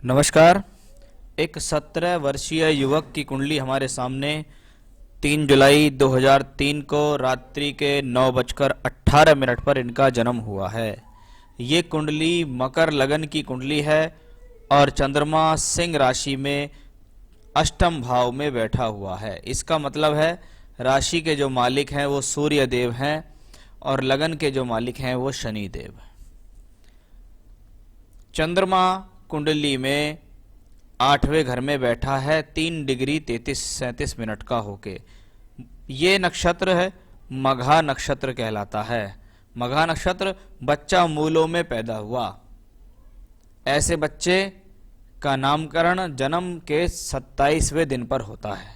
नमस्कार। एक 17 वर्षीय युवक की कुंडली हमारे सामने 3 जुलाई 2003 को रात्रि के 9:18 पर इनका जन्म हुआ है। ये कुंडली मकर लगन की कुंडली है और चंद्रमा सिंह राशि में अष्टम भाव में बैठा हुआ है। इसका मतलब है राशि के जो मालिक हैं वो सूर्य देव हैं और लगन के जो मालिक हैं वो शनि देव। चंद्रमा कुंडली में 8वें घर में बैठा है 3 डिग्री 33-37 मिनट का होके। ये नक्षत्र है मघा नक्षत्र कहलाता है। मघा नक्षत्र बच्चा मूलों में पैदा हुआ। ऐसे बच्चे का नामकरण जन्म के 27वें दिन पर होता है,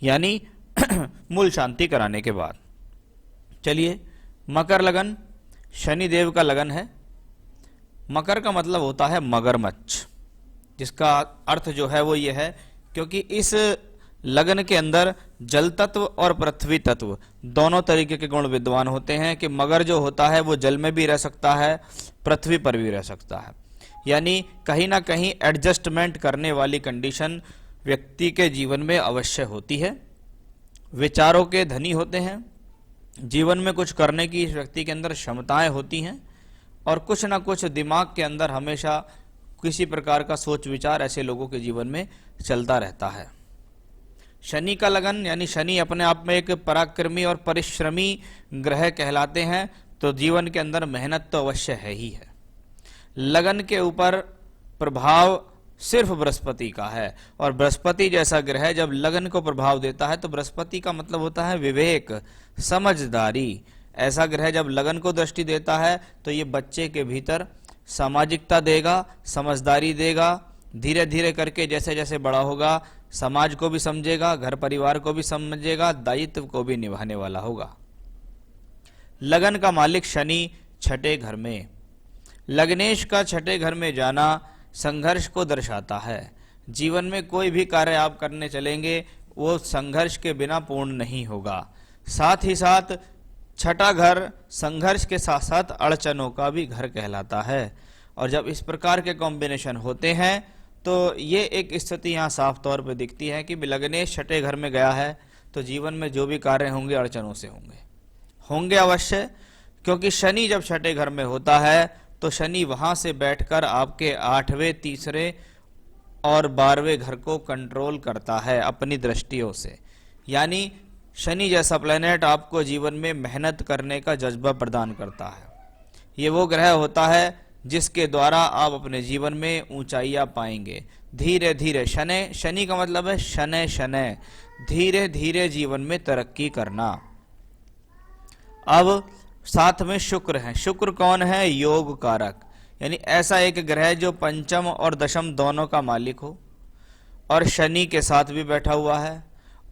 यानी मूल शांति कराने के बाद। चलिए, मकर लगन शनि देव का लगन है। मकर का मतलब होता है मगरमच्छ, जिसका अर्थ जो है वो ये है क्योंकि इस लगन के अंदर जल तत्व और पृथ्वी तत्व दोनों तरीके के गुण विद्वान होते हैं कि मगर जो होता है वो जल में भी रह सकता है, पृथ्वी पर भी रह सकता है। यानी कहीं ना कहीं एडजस्टमेंट करने वाली कंडीशन व्यक्ति के जीवन में अवश्य होती है। विचारों के धनी होते हैं, जीवन में कुछ करने की इस व्यक्ति के अंदर क्षमताएं होती हैं और कुछ ना कुछ दिमाग के अंदर हमेशा किसी प्रकार का सोच विचार ऐसे लोगों के जीवन में चलता रहता है। शनि का लगन यानी शनि अपने आप में एक पराक्रमी और परिश्रमी ग्रह कहलाते हैं, तो जीवन के अंदर मेहनत तो अवश्य है ही है। लगन के ऊपर प्रभाव सिर्फ बृहस्पति का है और बृहस्पति जैसा ग्रह जब लगन को प्रभाव देता है तो बृहस्पति का मतलब होता है विवेक, समझदारी। ऐसा ग्रह जब लगन को दृष्टि देता है तो ये बच्चे के भीतर सामाजिकता देगा, समझदारी देगा। धीरे धीरे करके जैसे जैसे बड़ा होगा समाज को भी समझेगा, घर परिवार को भी समझेगा, दायित्व को भी निभाने वाला होगा। लगन का मालिक शनि छठे घर में। लग्नेश का छठे घर में जाना संघर्ष को दर्शाता है। जीवन में कोई भी कार्य आप करने चलेंगे वो संघर्ष के बिना पूर्ण नहीं होगा। साथ ही साथ छठा घर संघर्ष के साथ साथ अड़चनों का भी घर कहलाता है और जब इस प्रकार के कॉम्बिनेशन होते हैं तो ये एक स्थिति यहाँ साफ तौर पर दिखती है कि लग्नेश छठे घर में गया है तो जीवन में जो भी कार्य होंगे अड़चनों से होंगे अवश्य, क्योंकि शनि जब छठे घर में होता है तो शनि वहां से बैठकर आपके 8वें, 3रे और 12वें घर को कंट्रोल करता है अपनी दृष्टियों से। यानी शनि जैसा प्लेनेट आपको जीवन में मेहनत करने का जज्बा प्रदान करता है। ये वो ग्रह होता है जिसके द्वारा आप अपने जीवन में ऊंचाइयां पाएंगे। धीरे धीरे शनि का मतलब है शनै शनै, धीरे धीरे जीवन में तरक्की करना। अब साथ में शुक्र है। शुक्र कौन है? योग कारक, यानी ऐसा एक ग्रह जो पंचम और दशम दोनों का मालिक हो और शनि के साथ भी बैठा हुआ है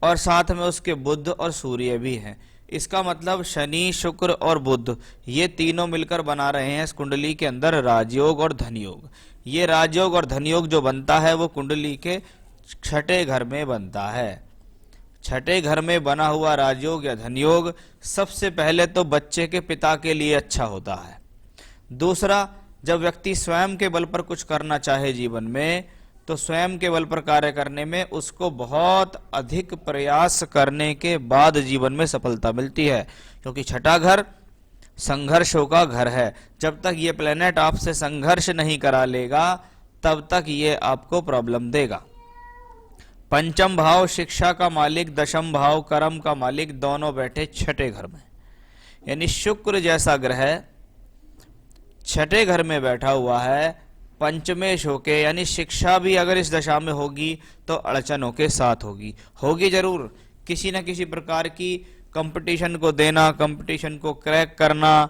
और साथ में उसके बुध और सूर्य भी हैं। इसका मतलब शनि, शुक्र और बुध ये तीनों मिलकर बना रहे हैं इस कुंडली के अंदर राजयोग और धनयोग। ये राजयोग और धनयोग जो बनता है वो कुंडली के छठे घर में बनता है। छठे घर में बना हुआ राजयोग या धनयोग सबसे पहले तो बच्चे के पिता के लिए अच्छा होता है। दूसरा, जब व्यक्ति स्वयं के बल पर कुछ करना चाहे जीवन में तो स्वयं के बल पर कार्य करने में उसको बहुत अधिक प्रयास करने के बाद जीवन में सफलता मिलती है, क्योंकि छठा घर संघर्षों का घर है। जब तक ये प्लेनेट आपसे संघर्ष नहीं करा लेगा तब तक ये आपको प्रॉब्लम देगा। पंचम भाव शिक्षा का मालिक, दशम भाव कर्म का मालिक दोनों बैठे छठे घर में, यानी शुक्र जैसा ग्रह छठे घर में बैठा हुआ है पंचमेश होके, यानी शिक्षा भी अगर इस दशा में होगी तो अड़चनों के साथ होगी जरूर। किसी न किसी प्रकार की कंपटीशन को देना, कंपटीशन को क्रैक करना,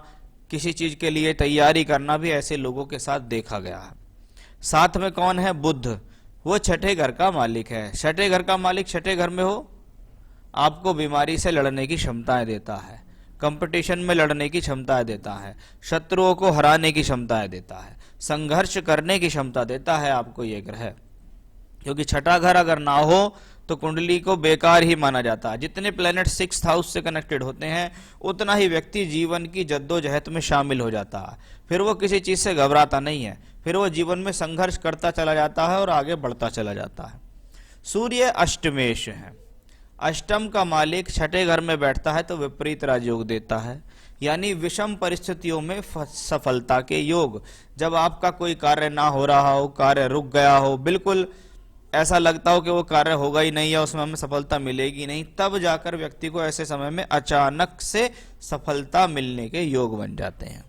किसी चीज के लिए तैयारी करना भी ऐसे लोगों के साथ देखा गया है। साथ में कौन है? बुध, वो छठे घर का मालिक है। छठे घर का मालिक छठे घर में हो आपको बीमारी से लड़ने की क्षमताएं देता है, कंपटीशन में लड़ने की क्षमताएं देता है, शत्रुओं को हराने की क्षमताएं देता है, संघर्ष करने की क्षमता देता है आपको ये ग्रह। क्योंकि छठा घर अगर ना हो तो कुंडली को बेकार ही माना जाता है। जितने प्लेनेट 6th हाउस से कनेक्टेड होते हैं उतना ही व्यक्ति जीवन की जद्दोजहद में शामिल हो जाता है। फिर वो किसी चीज से घबराता नहीं है, फिर वो जीवन में संघर्ष करता चला जाता है और आगे बढ़ता चला जाता है। सूर्य अष्टमेश है, अष्टम का मालिक छठे घर में बैठता है तो विपरीत राजयोग देता है, यानी विषम परिस्थितियों में सफलता के योग। जब आपका कोई कार्य ना हो रहा हो, कार्य रुक गया हो, बिल्कुल ऐसा लगता हो कि वो कार्य होगा ही नहीं या उसमें हमें सफलता मिलेगी नहीं, तब जाकर व्यक्ति को ऐसे समय में अचानक से सफलता मिलने के योग बन जाते हैं।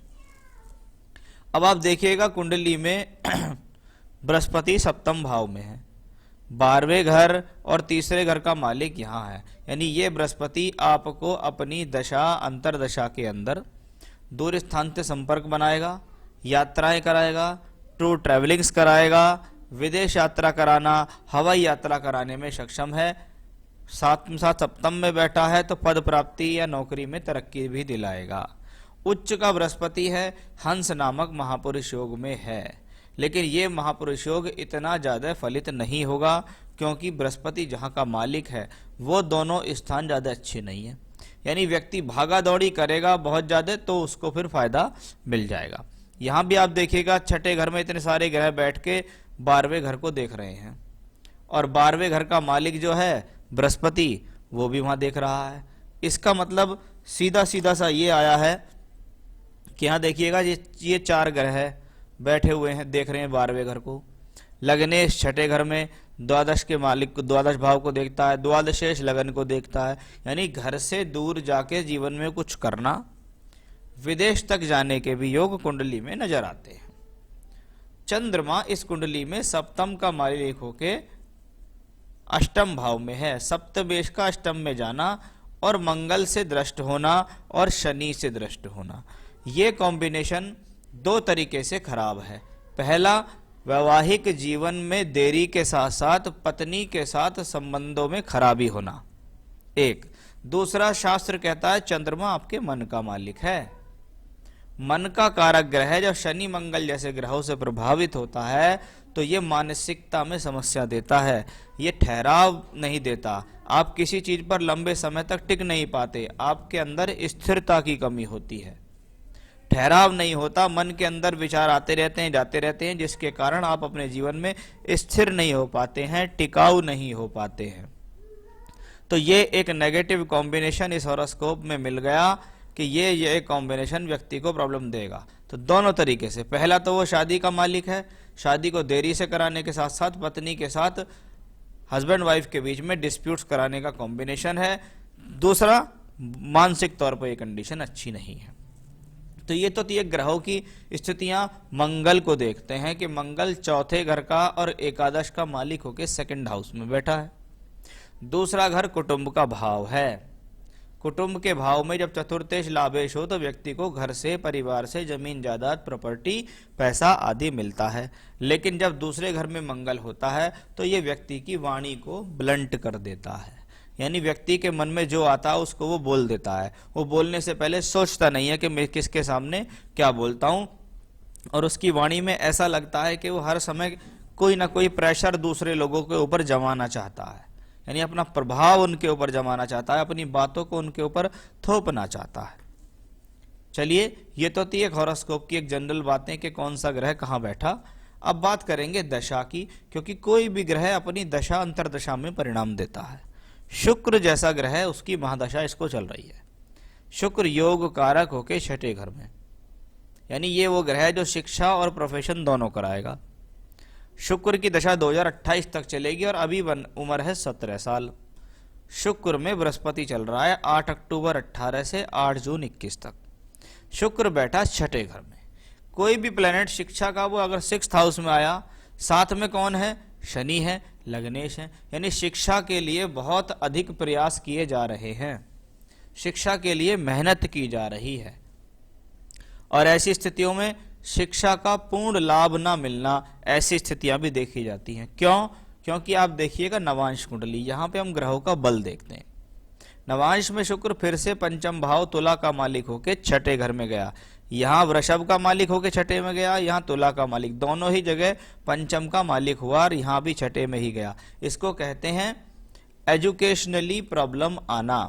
अब आप देखिएगा कुंडली में बृहस्पति सप्तम भाव में है, 12वें घर और तीसरे घर का मालिक यहाँ है, यानी ये बृहस्पति आपको अपनी दशा अंतरदशा के अंदर दूर स्थान से संपर्क बनाएगा, यात्राएं कराएगा, टूर ट्रैवलिंग्स कराएगा, विदेश यात्रा कराना, हवाई यात्रा कराने में सक्षम है। साथ में साथ सप्तम में बैठा है तो पद प्राप्ति या नौकरी में तरक्की भी दिलाएगा। उच्च का बृहस्पति है, हंस नामक महापुरुष योग में है, लेकिन ये महापुरुष योग इतना ज्यादा फलित नहीं होगा क्योंकि बृहस्पति जहाँ का मालिक है वो दोनों स्थान ज्यादा अच्छे नहीं है, यानी व्यक्ति भागा दौड़ी करेगा बहुत ज्यादा तो उसको फिर फायदा मिल जाएगा। यहाँ भी आप देखिएगा छठे घर में इतने सारे ग्रह बैठ के 12वें घर को देख रहे हैं और 12वें घर का मालिक जो है बृहस्पति वो भी वहां देख रहा है। इसका मतलब सीधा सीधा सा ये आया है कि यहाँ देखिएगा ये 4 ग्रह बैठे हुए हैं, देख रहे हैं 12वें घर को। लग्नेश छठे घर में द्वादश के मालिक को, द्वादश भाव को देखता है, द्वादशेश लगन को देखता है, यानी घर से दूर जाके जीवन में कुछ करना, विदेश तक जाने के भी योग कुंडली में नजर आते हैं। चंद्रमा इस कुंडली में सप्तम का मालिक होके अष्टम भाव में है, सप्तमेश का अष्टम में जाना और मंगल से दृष्ट होना और शनि से दृष्ट होना, ये कॉम्बिनेशन 2 तरीके से खराब है। पहला, वैवाहिक जीवन में देरी के साथ साथ पत्नी के साथ संबंधों में खराबी होना एक। दूसरा, शास्त्र कहता है चंद्रमा आपके मन का मालिक है, मन का कारक ग्रह है। जब शनि मंगल जैसे ग्रहों से प्रभावित होता है तो ये मानसिकता में समस्या देता है, ये ठहराव नहीं देता, आप किसी चीज पर लंबे समय तक टिक नहीं पाते, आपके अंदर स्थिरता की कमी होती है, ठहराव नहीं होता, मन के अंदर विचार आते रहते हैं जाते रहते हैं, जिसके कारण आप अपने जीवन में स्थिर नहीं हो पाते हैं, टिकाऊ नहीं हो पाते हैं। तो ये एक नेगेटिव कॉम्बिनेशन इस हॉरोस्कोप में मिल गया कि ये कॉम्बिनेशन व्यक्ति को प्रॉब्लम देगा। तो दोनों तरीके से, पहला तो वो शादी का मालिक है, शादी को देरी से कराने के साथ साथ पत्नी के साथ हस्बैंड वाइफ के बीच में डिस्प्यूट्स कराने का कॉम्बिनेशन है। दूसरा, मानसिक तौर पर ये कंडीशन अच्छी नहीं है। तो ये तो थी ग्रहों की स्थितियां। मंगल को देखते हैं कि मंगल चौथे घर का और एकादश का मालिक होकर 2nd हाउस में बैठा है। दूसरा घर कुटुंब का भाव है, कुटुंब के भाव में जब चतुर्थेश लाभेश हो तो व्यक्ति को घर से, परिवार से जमीन जायदाद, प्रॉपर्टी, पैसा आदि मिलता है। लेकिन जब दूसरे घर में मंगल होता है तो ये व्यक्ति की वाणी को ब्लंट कर देता है, यानी व्यक्ति के मन में जो आता है उसको वो बोल देता है, वो बोलने से पहले सोचता नहीं है कि मैं किसके सामने क्या बोलता हूं, और उसकी वाणी में ऐसा लगता है कि वो हर समय कोई ना कोई प्रेशर दूसरे लोगों के ऊपर जमाना चाहता है, यानी अपना प्रभाव उनके ऊपर जमाना चाहता है, अपनी बातों को उनके ऊपर थोपना चाहता है। चलिए, ये तो थी एक हॉरोस्कोप की एक जनरल बातें कि कौन सा ग्रह कहाँ बैठा। अब बात करेंगे दशा की, क्योंकि कोई भी ग्रह अपनी दशा अंतरदशा में परिणाम देता है। शुक्र जैसा ग्रह है उसकी महादशा इसको चल रही है, शुक्र योग कारक होके 6ठे घर में, यानी ये वो ग्रह है जो शिक्षा और प्रोफेशन दोनों कराएगा। शुक्र की दशा 2028 तक चलेगी और अभी उम्र है 17 साल। शुक्र में बृहस्पति चल रहा है 8 अक्टूबर 18 से 8 जून 21 तक। शुक्र बैठा 6ठे घर में। कोई भी प्लेनेट शिक्षा का वो अगर 6th हाउस में आया, साथ में कौन है? शनि है, लग्नेश है, यानी शिक्षा के लिए बहुत अधिक प्रयास किए जा रहे हैं, शिक्षा के लिए मेहनत की जा रही है, और ऐसी स्थितियों में शिक्षा का पूर्ण लाभ ना मिलना, ऐसी स्थितियां भी देखी जाती हैं। क्यों? क्योंकि आप देखिएगा नवांश कुंडली, यहां पे हम ग्रहों का बल देखते हैं। नवांश में शुक्र फिर से 5म भाव तुला का मालिक होके 6ठे घर में गया, यहां वृषभ का मालिक होके 6ठे में गया, यहां तुला का मालिक, दोनों ही जगह 5म का मालिक हुआ और यहां भी 6ठे में ही गया। इसको कहते हैं एजुकेशनली प्रॉब्लम आना,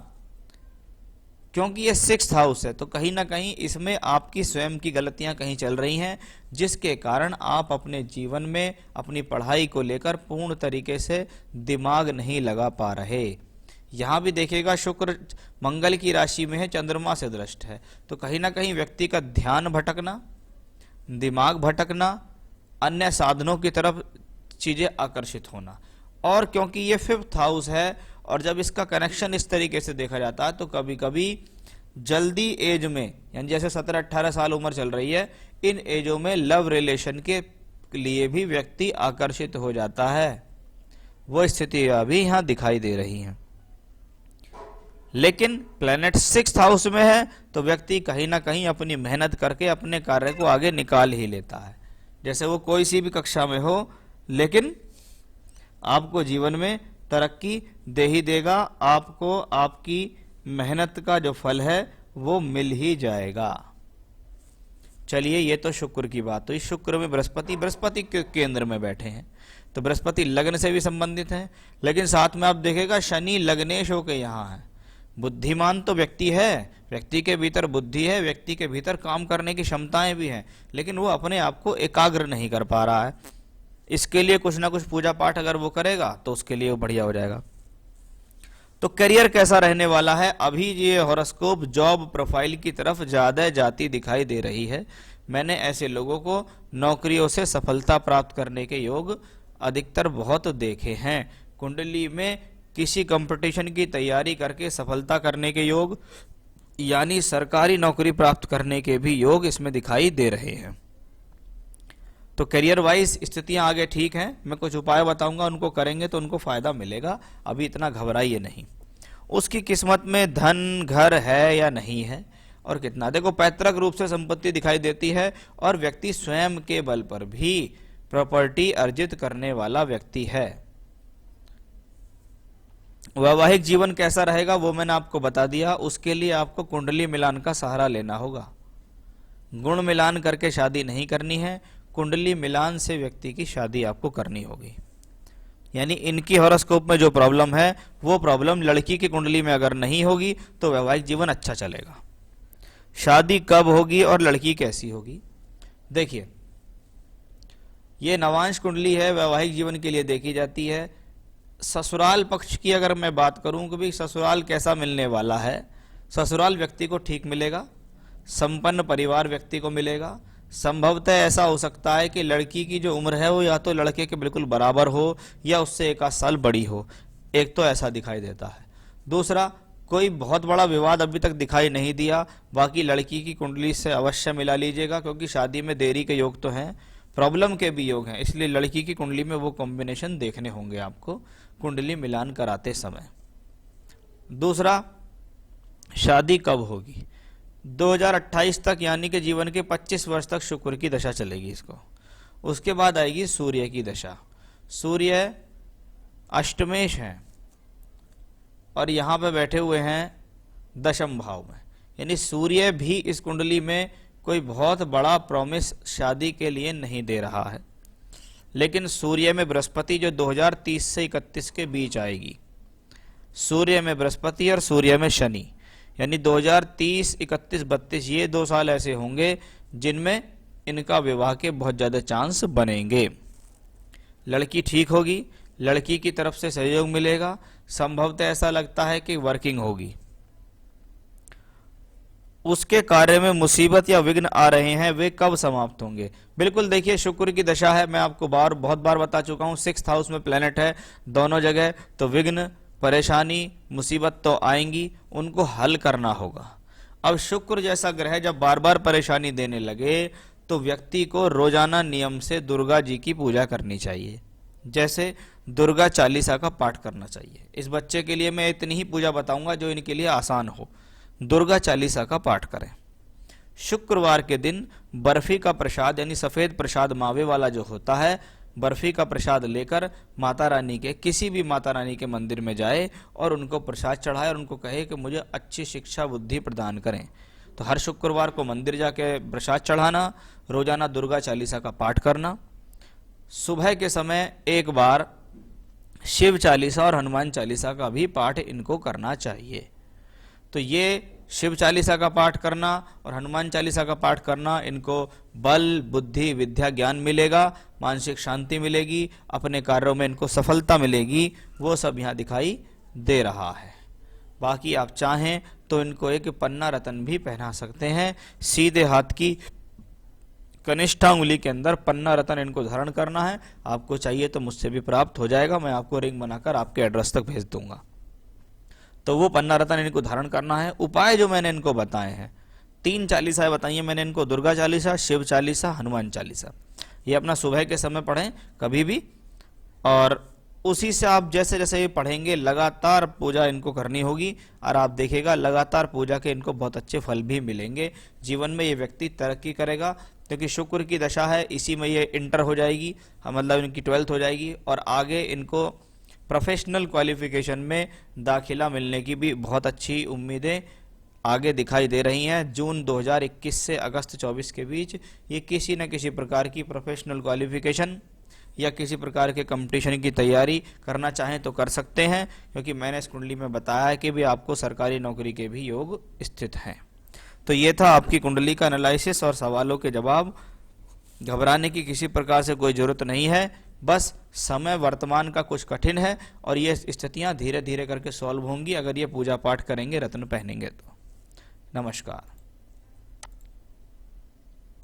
क्योंकि ये 6th हाउस है, तो कहीं ना कहीं इसमें आपकी स्वयं की गलतियां कहीं चल रही हैं, जिसके कारण आप अपने जीवन में अपनी पढ़ाई को लेकर पूर्ण तरीके से दिमाग नहीं लगा पा रहे। यहाँ भी देखिएगा शुक्र मंगल की राशि में है, चंद्रमा से दृष्ट है, तो कहीं ना कहीं व्यक्ति का ध्यान भटकना, दिमाग भटकना, अन्य साधनों की तरफ चीजें आकर्षित होना। और क्योंकि ये 5th हाउस है और जब इसका कनेक्शन इस तरीके से देखा जाता है तो कभी कभी जल्दी एज में, यानी जैसे 17-18 साल उम्र चल रही है, इन एजों में लव रिलेशन के लिए भी व्यक्ति आकर्षित हो जाता है। वो स्थिति अभी यहाँ दिखाई दे रही है। लेकिन प्लेनेट 6th हाउस में है तो व्यक्ति कहीं ना कहीं अपनी मेहनत करके अपने कार्य को आगे निकाल ही लेता है। जैसे वो कोई सी भी कक्षा में हो, लेकिन आपको जीवन में तरक्की दे ही देगा, आपको आपकी मेहनत का जो फल है वो मिल ही जाएगा। चलिए, ये तो शुक्र की बात हुई। शुक्र में बृहस्पति के केंद्र में बैठे हैं, तो बृहस्पति लग्न से भी संबंधित है, लेकिन साथ में आप देखेगा शनि लग्नेश होकर यहाँ है। बुद्धिमान तो व्यक्ति है, व्यक्ति के भीतर बुद्धि है, व्यक्ति के भीतर काम करने की क्षमताएं भी हैं, लेकिन वो अपने आप को एकाग्र नहीं कर पा रहा है। इसके लिए कुछ ना कुछ पूजा पाठ अगर वो करेगा तो उसके लिए वो बढ़िया हो जाएगा। तो करियर कैसा रहने वाला है? अभी ये हॉरोस्कोप जॉब प्रोफाइल की तरफ ज्यादा जाती दिखाई दे रही है। मैंने ऐसे लोगों को नौकरियों से सफलता प्राप्त करने के योग अधिकतर बहुत देखे हैं। कुंडली में किसी कंपटीशन की तैयारी करके सफलता करने के योग, यानी सरकारी नौकरी प्राप्त करने के भी योग इसमें दिखाई दे रहे हैं। तो करियर वाइज स्थितियां आगे ठीक हैं। मैं कुछ उपाय बताऊंगा, उनको करेंगे तो उनको फायदा मिलेगा। अभी इतना घबराइए नहीं। उसकी किस्मत में धन, घर है या नहीं है और कितना। देखो, पैतृक रूप से संपत्ति दिखाई देती है और व्यक्ति स्वयं के बल पर भी प्रॉपर्टी अर्जित करने वाला व्यक्ति है। वैवाहिक जीवन कैसा रहेगा वो मैंने आपको बता दिया। उसके लिए आपको कुंडली मिलान का सहारा लेना होगा। गुण मिलान करके शादी नहीं करनी है, कुंडली मिलान से व्यक्ति की शादी आपको करनी होगी। यानी इनकी हॉरोस्कोप में जो प्रॉब्लम है वो प्रॉब्लम लड़की की कुंडली में अगर नहीं होगी तो वैवाहिक जीवन अच्छा चलेगा। शादी कब होगी और लड़की कैसी होगी? देखिए, ये नवांश कुंडली है, वैवाहिक जीवन के लिए देखी जाती है। ससुराल पक्ष की अगर मैं बात करूं कि भाई ससुराल कैसा मिलने वाला है, ससुराल व्यक्ति को ठीक मिलेगा, संपन्न परिवार व्यक्ति को मिलेगा। संभवतः ऐसा हो सकता है कि लड़की की जो उम्र है वो या तो लड़के के बिल्कुल बराबर हो या उससे 1 आध साल बड़ी हो। एक तो ऐसा दिखाई देता है। दूसरा, कोई बहुत बड़ा विवाद अभी तक दिखाई नहीं दिया। बाकी लड़की की कुंडली से अवश्य मिला लीजिएगा, क्योंकि शादी में देरी के योग तो हैं, प्रॉब्लम के भी योग हैं, इसलिए लड़की की कुंडली में वो कॉम्बिनेशन देखने होंगे आपको कुंडली मिलान कराते समय। दूसरा, शादी कब होगी? 2028 तक, यानी कि जीवन के 25 वर्ष तक शुक्र की दशा चलेगी इसको। उसके बाद आएगी सूर्य की दशा। सूर्य अष्टमेश हैं और यहां पे बैठे हुए हैं दशम भाव में, यानी सूर्य भी इस कुंडली में कोई बहुत बड़ा प्रॉमिस शादी के लिए नहीं दे रहा है। लेकिन सूर्य में बृहस्पति जो 2030 से 31 के बीच आएगी, सूर्य में बृहस्पति और सूर्य में शनि, यानी 2030, 31, 32 ये 2 साल ऐसे होंगे जिनमें इनका विवाह के बहुत ज्यादा चांस बनेंगे। लड़की ठीक होगी, लड़की की तरफ से सहयोग मिलेगा, संभवतः ऐसा लगता है कि वर्किंग होगी। उसके कार्य में मुसीबत या विघ्न आ रहे हैं, वे कब समाप्त होंगे? बिल्कुल देखिए, शुक्र की दशा है, मैं आपको बहुत बार बता चुका हूं, 6th हाउस में प्लेनेट है दोनों जगह, तो विघ्न, परेशानी, मुसीबत तो आएंगी, उनको हल करना होगा। अब शुक्र जैसा ग्रह जब बार बार परेशानी देने लगे तो व्यक्ति को रोजाना नियम से दुर्गा जी की पूजा करनी चाहिए। जैसे दुर्गा चालीसा का पाठ करना चाहिए। इस बच्चे के लिए मैं इतनी ही पूजा बताऊंगा जो इनके लिए आसान हो। दुर्गा चालीसा का पाठ करें। शुक्रवार के दिन बर्फी का प्रसाद, यानी सफेद प्रसाद मावे वाला जो होता है, बर्फी का प्रसाद लेकर माता रानी के, किसी भी माता रानी के मंदिर में जाए और उनको प्रसाद चढ़ाए और उनको कहे कि मुझे अच्छी शिक्षा बुद्धि प्रदान करें। तो हर शुक्रवार को मंदिर जाके प्रसाद चढ़ाना, रोजाना दुर्गा चालीसा का पाठ करना, सुबह के समय एक बार शिव चालीसा और हनुमान चालीसा का भी पाठ इनको करना चाहिए। तो ये शिव चालीसा का पाठ करना और हनुमान चालीसा का पाठ करना, इनको बल, बुद्धि, विद्या, ज्ञान मिलेगा, मानसिक शांति मिलेगी, अपने कार्यों में इनको सफलता मिलेगी, वो सब यहाँ दिखाई दे रहा है। बाकी आप चाहें तो इनको एक पन्ना रतन भी पहना सकते हैं। सीधे हाथ की कनिष्ठा उंगली के अंदर पन्ना रतन इनको धारण करना है। आपको चाहिए तो मुझसे भी प्राप्त हो जाएगा, मैं आपको रिंग बनाकर आपके एड्रेस तक भेज दूंगा। तो वो पन्ना रतन इनको धारण करना है। उपाय जो मैंने इनको बताए हैं, 3 चालीसाएं बताई हैं मैंने इनको, दुर्गा चालीसा, शिव चालीसा, हनुमान चालीसा। ये अपना सुबह के समय पढ़ें कभी भी, और उसी से आप जैसे जैसे ये पढ़ेंगे लगातार पूजा इनको करनी होगी, और आप देखिएगा लगातार पूजा के इनको बहुत अच्छे फल भी मिलेंगे। जीवन में ये व्यक्ति तरक्की करेगा, क्योंकि शुक्र की दशा है, इसी में ये इंटर हो जाएगी, मतलब इनकी 12th हो जाएगी, और आगे इनको प्रोफेशनल क्वालिफिकेशन में दाखिला मिलने की भी बहुत अच्छी उम्मीदें आगे दिखाई दे रही हैं। जून 2021 से अगस्त 24 के बीच ये किसी न किसी प्रकार की प्रोफेशनल क्वालिफिकेशन या किसी प्रकार के कंपटीशन की तैयारी करना चाहें तो कर सकते हैं, क्योंकि मैंने इस कुंडली में बताया है कि भी आपको सरकारी नौकरी के भी योग स्थित हैं। तो ये था आपकी कुंडली का एनालिसिस और सवालों के जवाब। घबराने की किसी प्रकार से कोई जरूरत नहीं है, बस समय वर्तमान का कुछ कठिन है, और ये स्थितियां धीरे धीरे करके सॉल्व होंगी अगर ये पूजा पाठ करेंगे, रत्न पहनेंगे तो। नमस्कार।